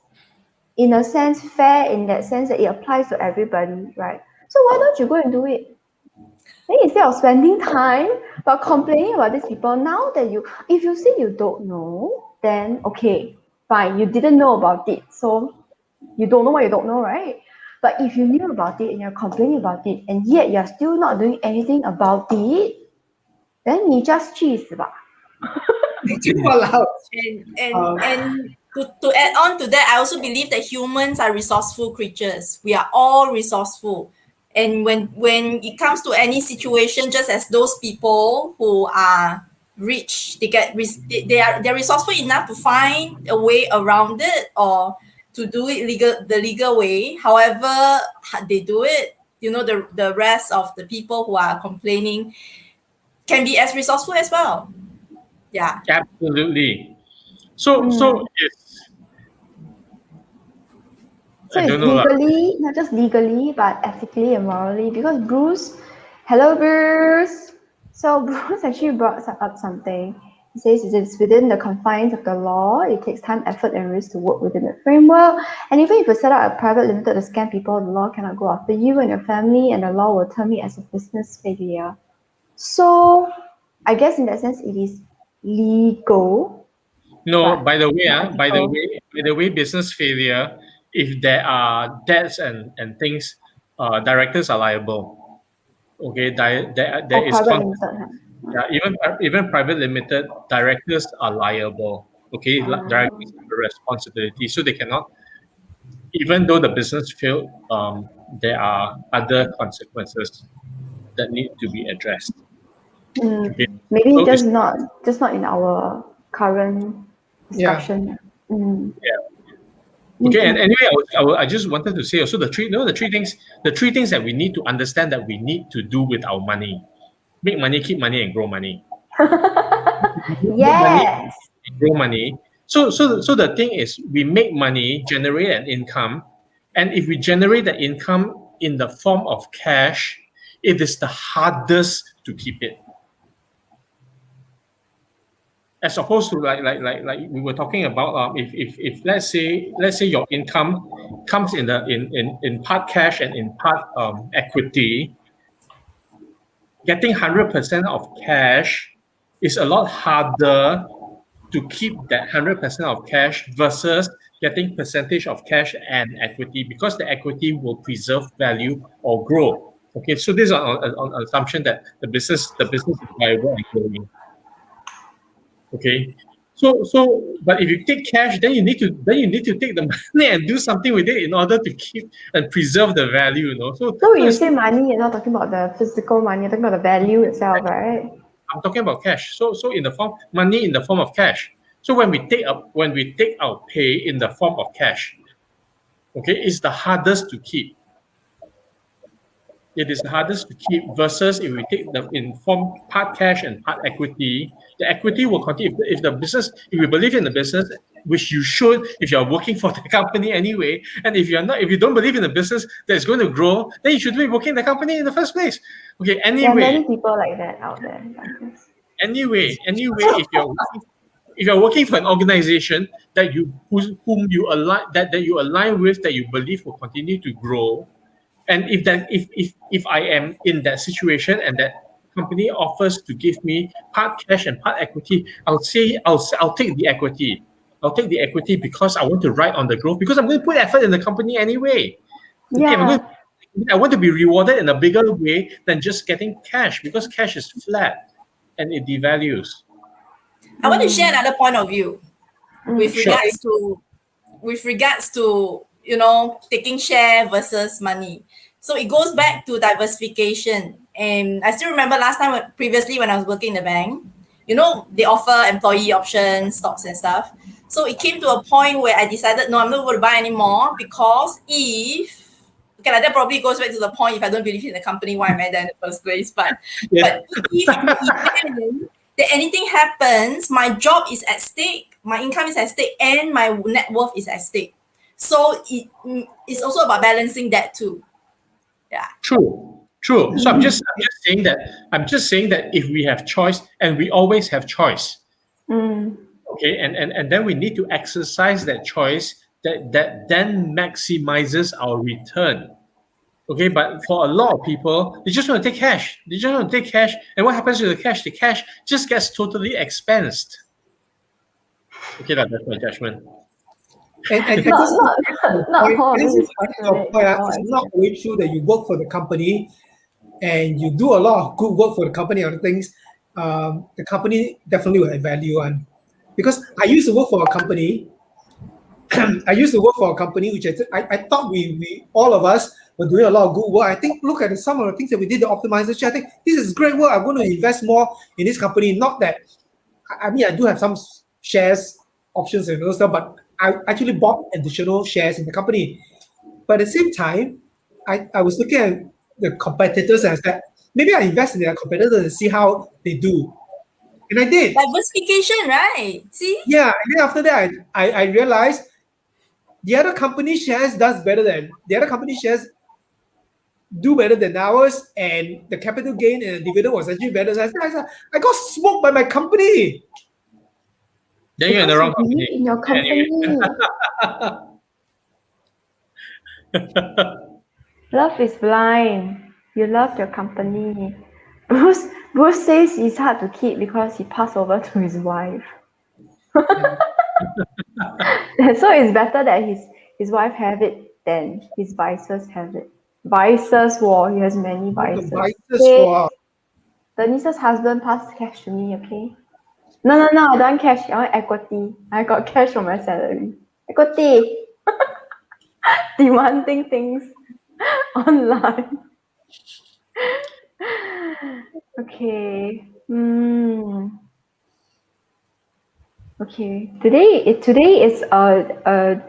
in a sense, fair in that sense that it applies to everybody, right? So why don't you go and do it? Then instead of spending time but complaining about these people, now that if you say you don't know, then okay, fine, you didn't know about it, so you don't know what you don't know, right? But if you knew about it and you're complaining about it, and yet you're still not doing anything about it, then 你 just 去死吧。Walao. And to add on to that, I also believe that humans are resourceful creatures. We are all resourceful. And when it comes to any situation, just as those people who are rich, they're resourceful enough to find a way around it or to do it the legal way. However they do it, the rest of the people who are complaining can be as resourceful as well. Yeah. Absolutely. So yes. So I it's don't know. legally, not just legally, but ethically and morally. Because Bruce, hello Bruce. So Bruce actually brought up something. He says it's within the confines of the law. It takes time, effort, and risk to work within the framework. And even if you set up a private limited to scam people, the law cannot go after you and your family, and the law will term it as a business failure. So I guess in that sense, it is legal. No, But by the way, not by the ethical. way, business failure, if there are debts and things, directors are liable. Okay, there Or is private limited. Huh? yeah, even private limited directors are liable. Okay, directors have a responsibility, so they cannot. Even though the business failed, there are other consequences that need to be addressed. Okay, Maybe so it's just not in our current discussion. okay. And anyway, I just wanted to say also the three things that we need to understand that we need to do with our money: make money, keep money, and grow money. Make money, Yes. grow money. So the thing is, we make money, generate an income, and if we generate the income in the form of cash, it is the hardest to keep it. As opposed to like we were talking about, if let's say your income comes in part cash and in part equity, getting 100% of cash is a lot harder to keep that 100% of cash versus getting percentage of cash and equity, because the equity will preserve value or grow. Okay, so this is on assumption that the business is viable and growing. Okay, but if you take cash, then you need to take the money and do something with it in order to keep and preserve the value. So when you it's say money, you're not talking about the physical money, you're talking about the value itself, right? I'm talking about cash. So in the form money in the form of cash. So when we take our pay in the form of cash, okay, it's the hardest to keep. It is the hardest to keep versus if we take them in form part cash and part equity. The equity will continue if we believe in the business, which you should if you're working for the company anyway. And if you don't believe in the business that's going to grow, then you should be working in the company in the first place. Okay, There are many anyway. people like that out there. I guess. Anyway, if you're working for an organization that whom you align that you align with, that you believe will continue to grow, and if I am in that situation and that company offers to give me part cash and part equity, I'll take the equity. I'll take the equity because I want to ride on the growth, because I'm going to put effort in the company anyway. Okay, Yeah. I want to be rewarded in a bigger way than just getting cash, because cash is flat and it devalues. I want to share another point of view with Sure. regards to taking share versus money. So it goes back to diversification. And I still remember last time previously when I was working in the bank, they offer employee options, stocks and stuff. So it came to a point where I decided, no, I'm not going to buy anymore, because that probably goes back to the point, if I don't believe in the company, why am I there in the first place? But Yeah. if in the event that anything happens, my job is at stake, my income is at stake, and my net worth is at stake. So it's also about balancing that too. Yeah. True. So I'm just saying that if we have choice, and we always have choice, okay, and then we need to exercise that choice that then maximizes our return. Okay, but for a lot of people, they just want to take cash. And what happens to the cash? The cash just gets totally expensed. Okay, that's my judgment. And Not all of this is fortunate. it's not always true that you work for the company and you do a lot of good work for the company and other things. The company definitely will add value on. Because I used to work for a company. Which I thought we all of us were doing a lot of good work. I think look at some of the things that we did, the optimization. I think this is great work. I'm going to invest more in this company. Not that I do have some shares, options and other stuff, but I actually bought additional shares in the company. But at the same time, I was looking at the competitors and I said, maybe I invest in their competitors and see how they do. And I did. Diversification, right? See? Yeah, and then after that, I realized the other company shares do better than ours, and the capital gain and the dividend was actually better. So I got smoked by my company. Then you're in the wrong Believe company. in your company. Love is blind. You love your company. Bruce says it's hard to keep because he passed over to his wife. So it's better that his wife have it than his vices have it. Vices, he has many vices. Okay. Denise's husband passed cash to me, okay? No, I don't want cash. I want equity. I got cash from my salary. Equity. Demanding things online. Okay. Okay. Today is an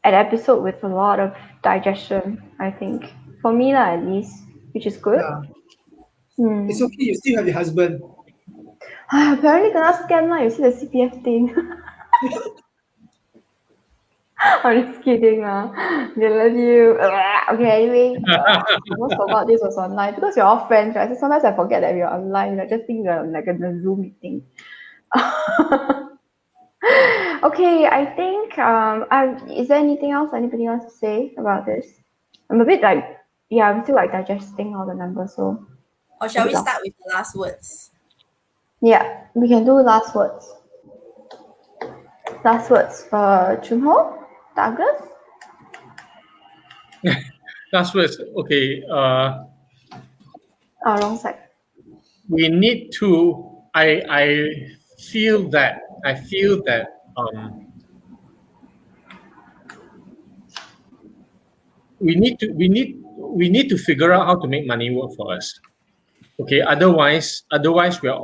episode with a lot of digestion, I think. For me at least, which is good. Yeah. It's okay, you still have your husband. Apparently kena scam lah. You see the CPF thing. I'm just kidding lah. They love you. Okay, anyway. I almost forgot this was online because we're all friends, right? So sometimes I forget that we're online. I just think we're like a Zoom meeting. Okay, I think is there anything else anybody wants to say about this? I'm a bit like, I'm still like digesting all the numbers, so. Or shall we start with the last words? Yeah, we can do last words. Last words for Chunho, Douglas. Last words. Okay. Wrong side. We need to. I feel that. We need to figure out how to make money work for us. Okay. Otherwise we are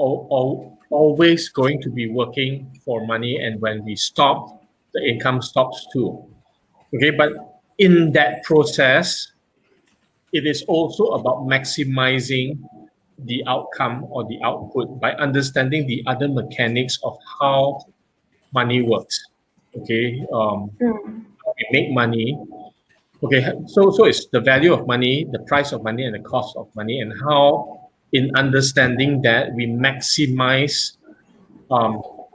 always going to be working for money, and when we stop, the income stops too. Okay. But in that process, it is also about maximizing the outcome or the output by understanding the other mechanics of how money works. Okay. We make money. Okay, so it's the value of money, the price of money, and the cost of money, and how, in understanding that, we maximize So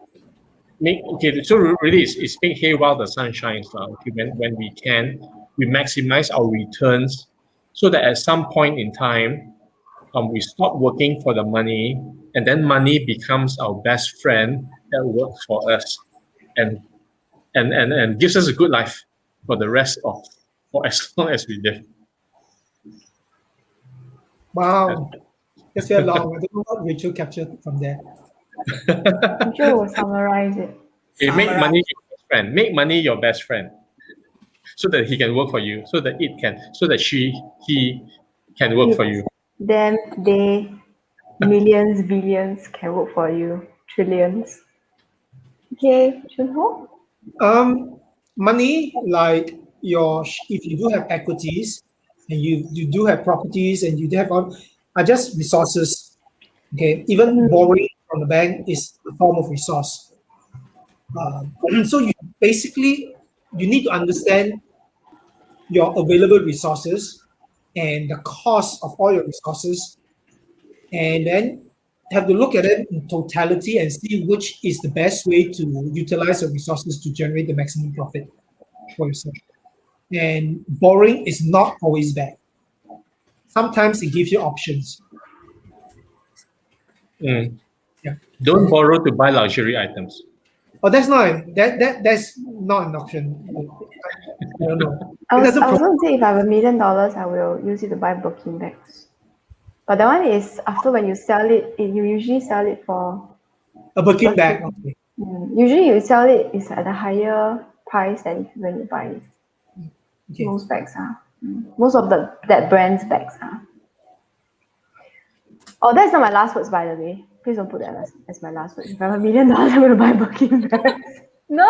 really it's make hay while the sun shines. Okay, when we can, we maximize our returns so that at some point in time, we stop working for the money, and then money becomes our best friend that works for us, and and gives us a good life for the rest of for as long as we live. Wow, that's very long. I don't know what Rachel captured from there. Joe will summarize it. Okay, make Summarize. money your best friend. Make money your best friend, so that he can work for you, so that he can work for you. Them, they, millions, billions can work for you. Trillions. Okay, Chunho? Money, like if you do have equities and you do have properties and you do have are just resources. Okay, even borrowing from the bank is a form of resource. So you need to understand your available resources and the cost of all your resources, and then have to look at it in totality and see which is the best way to utilize your resources to generate the maximum profit for yourself. And borrowing is not always bad. Sometimes it gives you options. Mm. Yeah. Don't borrow to buy luxury items. Oh, that's not an option. I don't know. I It was doesn't going to say if I have $1 million, I will use it to buy Birkin bags. But that one is after when you sell it, you usually sell it for. a Birkin bag. Okay. Usually you sell it is at a higher price than when you buy it. Okay. Most bags are. Most of that brand's bags are. Oh, that's not my last words, by the way. Please don't put that as my last words. If I have $1 million, I'm going to buy Birkin bags. No.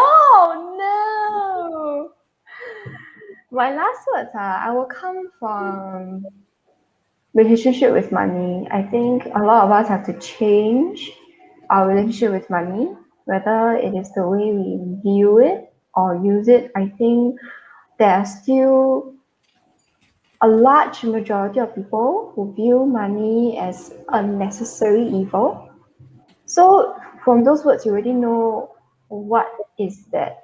My last words are, I will come from relationship with money. I think a lot of us have to change our relationship with money, whether it is the way we view it or use it. I think there are still a large majority of people who view money as a necessary evil. So from those words, you already know what is your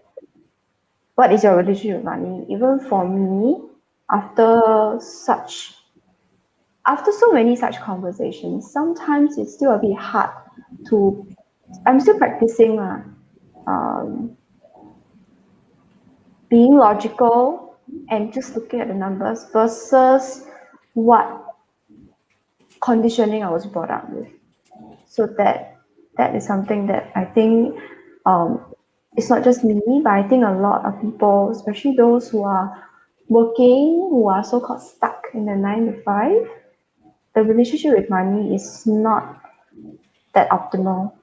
relationship with money. Even for me, after so many such conversations, sometimes it's still a bit hard I'm still practicing being logical and just looking at the numbers versus what conditioning I was brought up with. So that is something that I think it's not just me, but I think a lot of people, especially those who are working, who are so-called stuck in the 9 to 5, the relationship with money is not that optimal.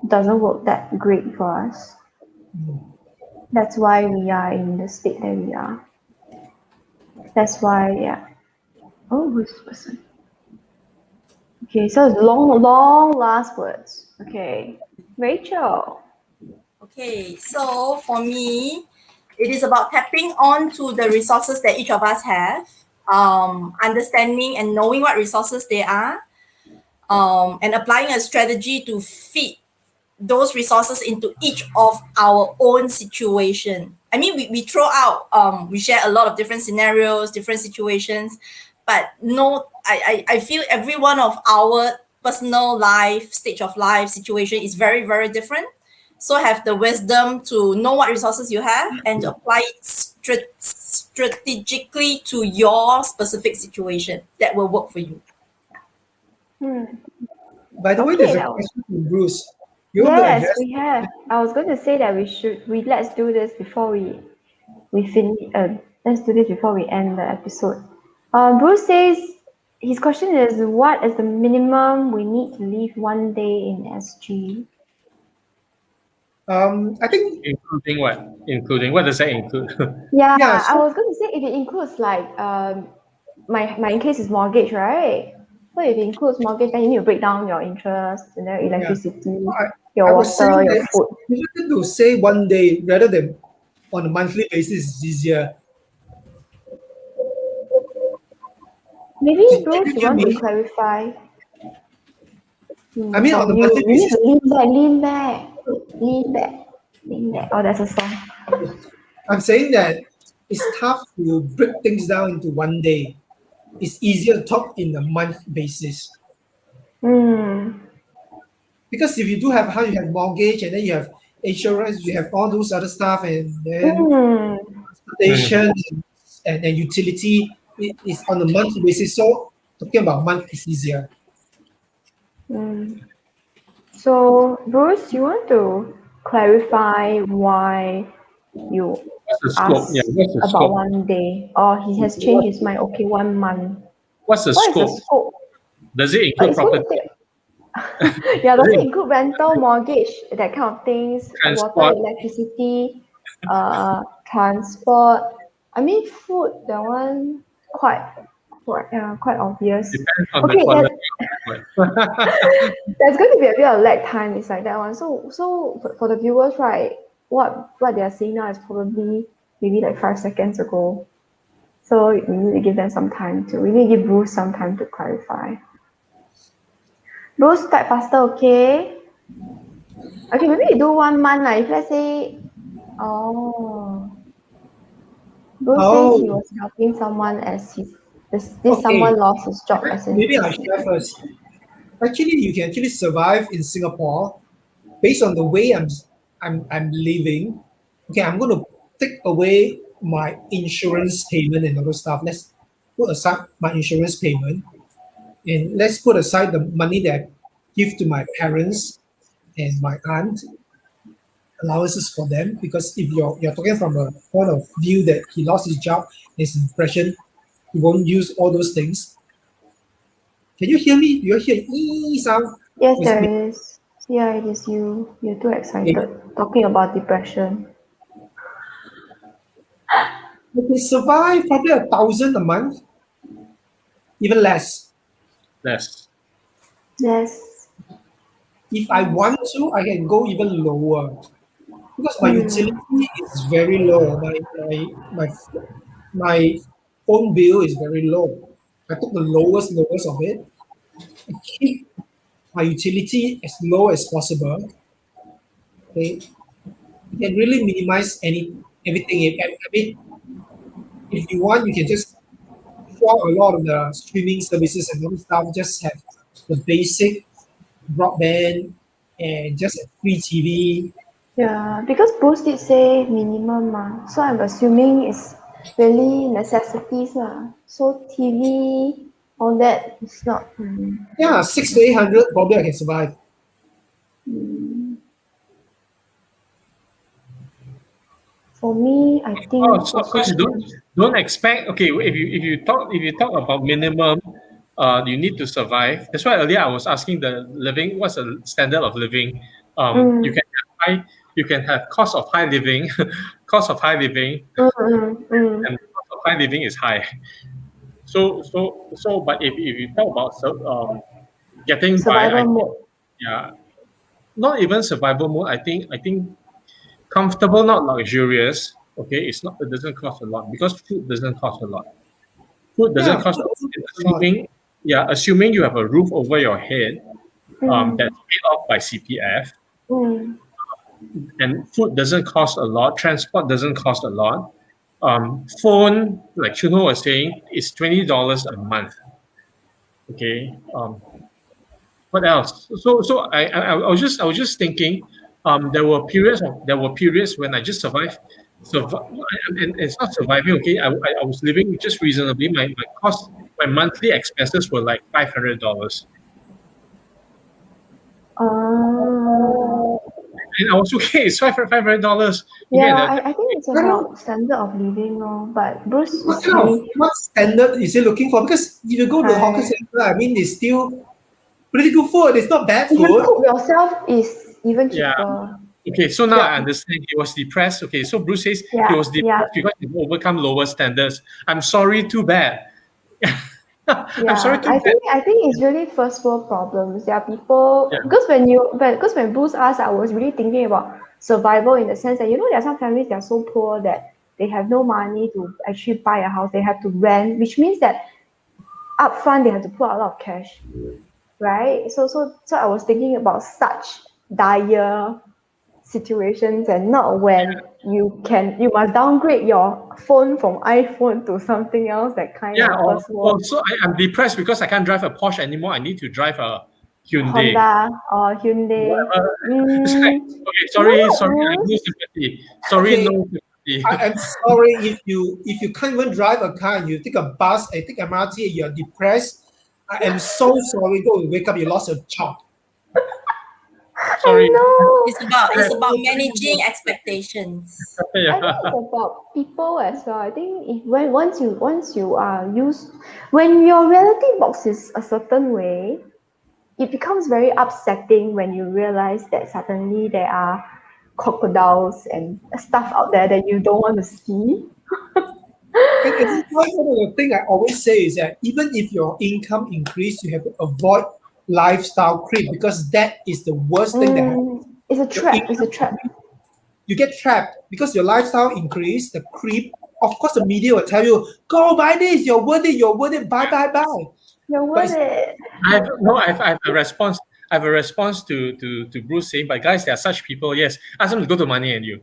It doesn't work that great for us. That's why we are in the state that we are. That's why, yeah. Oh, who's this person? Okay, so it's long last words. Okay, Rachel. Okay, so for me, it is about tapping on to the resources that each of us have, understanding and knowing what resources they are, and applying a strategy to fit those resources into each of our own situation. I mean, we throw out, we share a lot of different scenarios, different situations, but no, I feel every one of our personal life, stage of life, situation is very, very different. So have the wisdom to know what resources you have and to apply it strategically to your specific situation that will work for you. By the way, Okay, there's a that was- question from Bruce. You want to Yes, address? we have. I was going to say that let's do this before we finish. Let's do this before we end the episode. Bruce says his question is, what is the minimum we need to live one day in SG? I think Including what? Including what does that include? Yeah, Yeah, I so- was going to say if it includes like my case is mortgage, right? So if it includes mortgage, then you need to break down your interest and then electricity, your I was saying water, your that food. if you wanted to say one day rather than on a monthly basis is easier. Maybe Did Bruce, you you hear want to me? clarify? I mean, on From a you, monthly you need basis, to lean back, lean back, lean back, lean back. Oh, that's a song. I'm saying that it's tough to break things down into one day. It's easier to talk in a month basis. Hmm. Because if you do have how you have mortgage and then you have insurance, you have all those other stuff, and then Hmm. transportation and utility is on a monthly basis. So talking about month is easier. Hmm. So, Bruce, you want to clarify why you What's the scope? Yeah, asked what's the about scope? 1 day, or he has changed his mind? Okay, 1 month. What's the What is the scope? scope? Does it But include it's going property? to take. Yeah, Does does it it include include rental, mortgage, that kind of things, water, transport? electricity, transport? I mean, food, that one quite obvious. Depends on the Okay, quality of it. there's going to be a bit of lag time inside that one. So for the viewers, right, what they are seeing now is probably maybe like 5 seconds ago. So we need to give them some time to. We need to give Bruce some time to clarify. Bruce, type faster, okay? Okay, maybe you do 1 month. Like if let's say, oh, Bruce says he Oh, was helping someone as this okay. someone lost his job as an Maybe I share first. Actually, you can actually survive in Singapore based on the way I'm living. Okay, I'm going to take away my insurance payment and other stuff. Let's put aside my insurance payment, and let's put aside the money that I give to my parents and my aunt, allowances for them. Because if you're talking from a point of view that he lost his job, his impression, he won't use all those things. Can you hear me? You hear sound? Yes, Is it there me? is. Yeah, it is you. You're too Okay. excited talking about depression. I can survive probably 1,000 a month, even less. Less. Yes. If I want to, I can go even lower because my Mm. utility is very low. My phone bill is very low. I took the lowest of it. I keep my utility as low as possible. Okay, you can really minimize everything. I mean, if you want, you can just for a lot of the streaming services and other stuff, just have the basic broadband and just a free TV. Yeah, because Bruce did say minimum, so I'm assuming it's really necessities, lah. So TV, all that is not. Yeah, 6 to 800 probably I can survive. For me, I Oh, think so also because don't expect. Okay, if you talk about minimum, you need to survive. That's why earlier I was asking the living. What's the standard of living? You mm, can have high. You can have cost of high living, cost of high living, and cost of high living is high. So. But if you talk about getting by, survival mode. yeah, not even survival mode. I think comfortable, not luxurious. Okay, it's not. It doesn't cost a lot because food doesn't cost a lot. Food doesn't Yeah, cost a food lot. is And a lot. assuming you have a roof over your head, Mm, that's paid off by CPF, mm. and food doesn't cost a lot. Transport doesn't cost a lot. Phone, like Chuno was saying, is $20 a month. Okay. What else? So I was just thinking. There were periods when I just survived. And it's not surviving. Okay, I was living just reasonably. My monthly expenses were like $500, Uh, and I was okay. It's $500. Okay, yeah, and I think it's I don't. about standard of living, but Bruce What is kind of really what standard is he looking for? Because if you go to the hawker high. center, I mean, it's still pretty good food. It's not bad If you food. cook yourself, is even yeah. cheaper. Okay, so now Yeah, I understand he was depressed. Okay, so Bruce says he yeah, was yeah, depressed because he overcome lower standards. I'm sorry, too bad. I'm sorry, yeah. too bad. I think it's really first world problems. There are people Yeah. because when Bruce asked, I was really thinking about survival in the sense that there are some families that are so poor that they have no money to actually buy a house. They have to rent, which means that upfront they have to put out a lot of cash. right? So I was thinking about such dire situations and not when you must downgrade your phone from iPhone to something else, that kind Yeah, of first world. so I'm depressed because I can't drive a Porsche anymore. I need to drive a Hyundai. Honda or Hyundai. It's like, okay, You know what, sorry, I have no Bruce? sympathy. Sorry, Okay, no sympathy. I'm sorry if you can't even drive a car and you take a bus and take MRT and you're depressed. I am so sorry. Go and wake up. You lost your job. Sorry. I know. It's about managing expectations. I think Yeah. it's about people as well. I think if once you are used, when your reality box is a certain way, it becomes very upsetting when you realize that suddenly there are crocodiles and stuff out there that you don't want to see. And that's why one of the things I always say is that even if your income increase, you have to avoid lifestyle creep because that is the worst thing that happens. It's a Your trap. It's a income trap. you get trapped because your lifestyle increase, the creep. Of course, the media will tell you, "Go buy this. You're worth it. Buy, buy, buy." You're But worth it's, it. I have a response. I have a response to Bruce saying, but guys, there are such people. Yes, ask them to go to Money and You.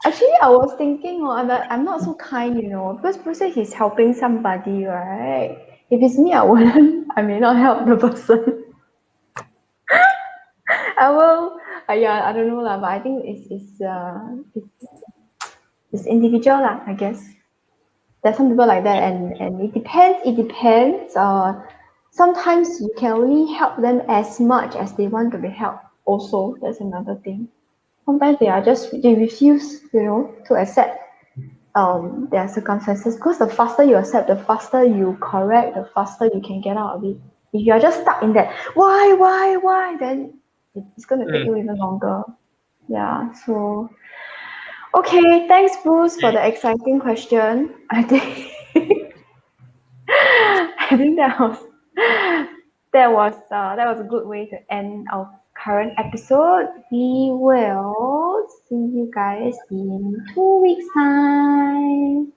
Actually, I was thinking, I'm not so kind, because Bruce said he's helping somebody, right? If it's me, I wouldn't. I may not help the person. I will. Yeah, I don't know lah, but I think it's individual lah, I guess. There's some people like that, and it depends. It depends. Sometimes you can only help them as much as they want to be helped. Also, that's another thing. Sometimes they refuse, to accept their circumstances, because the faster you accept, the faster you correct, the faster you can get out of it. If you are just stuck in that why, then it's going to take you even longer. Yeah. So okay, thanks Bruce for the exciting question. I think I think that was a good way to end our current episode. We will see you guys in 2 weeks time.